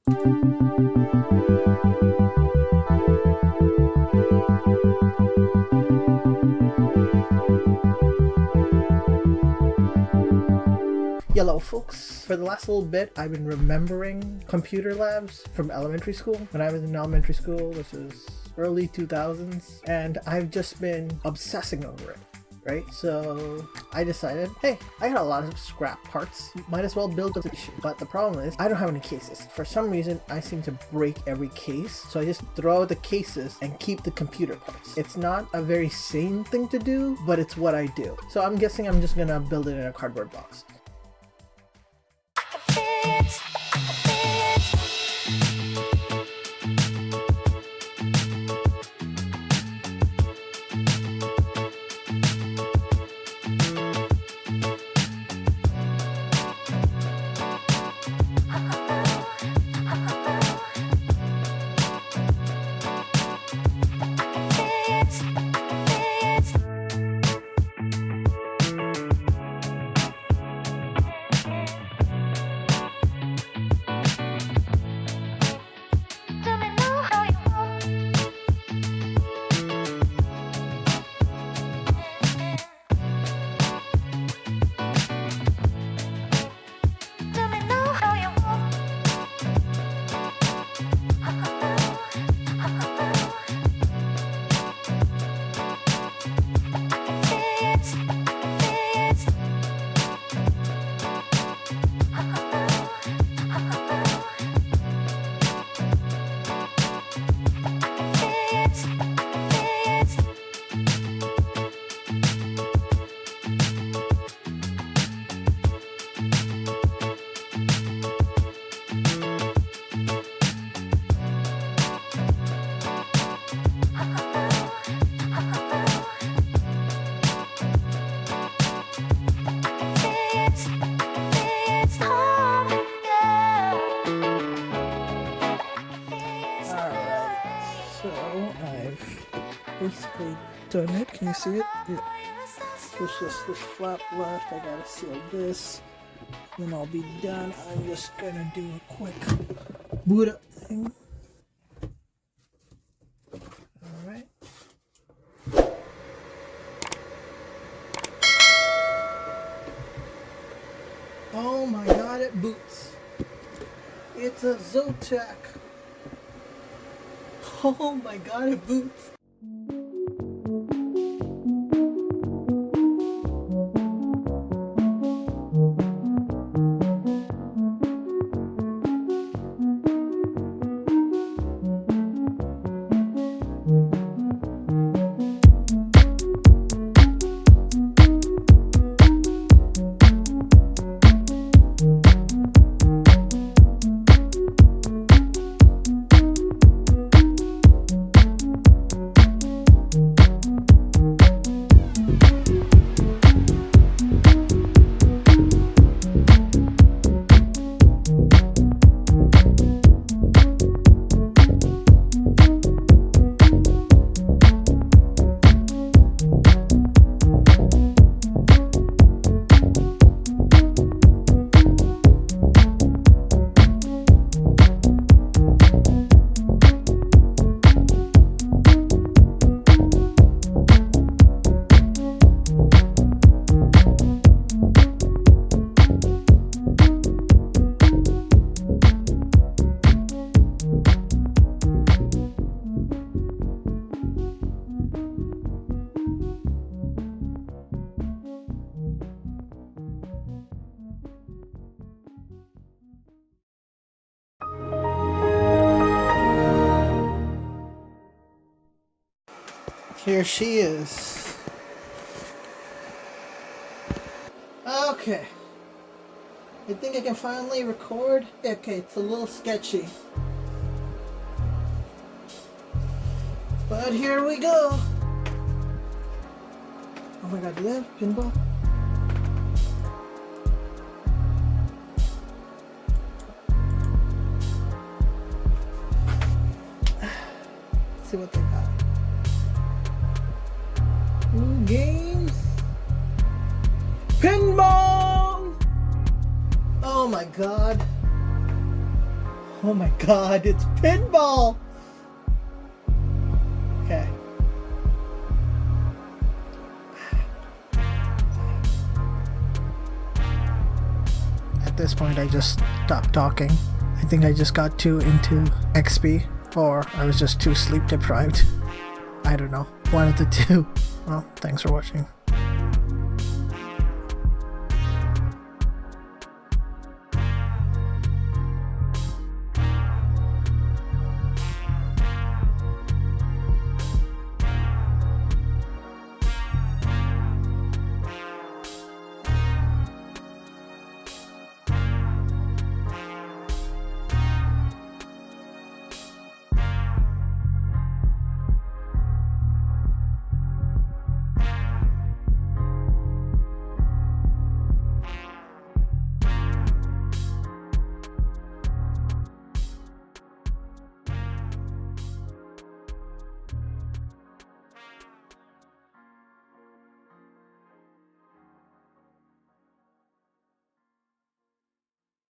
Hello folks, for the last little bit I've been remembering computer labs from elementary school. When I was in elementary school, this is early 2000s, and I've just been obsessing over it, right? So I decided, hey, I got a lot of scrap parts, might as well build a station. But the problem is I don't have any cases. For some reason I seem to break every case, so I just throw out the cases and keep the computer parts. It's not a very sane thing to do, but it's what I do. So I'm guessing I'm just gonna build it in a cardboard box. Basically done it. Can you see it? Yeah. There's just this flap left. I gotta seal this. Then I'll be done. I'm just gonna do a quick boot up thing. Alright. Oh my god, it boots. It's a Zotac. Oh my god, it boots. Here she is. Okay. I think I can finally record. Okay, it's a little sketchy. But here we go. Oh my god, do they have pinball? Let's see what they got. Ooh, games. Pinball! Oh my god. Oh my god, it's pinball! Okay. At this point, I just stopped talking. I think I just got too into XP, or I was just too sleep deprived. I don't know. One of the two. Well, thanks for watching.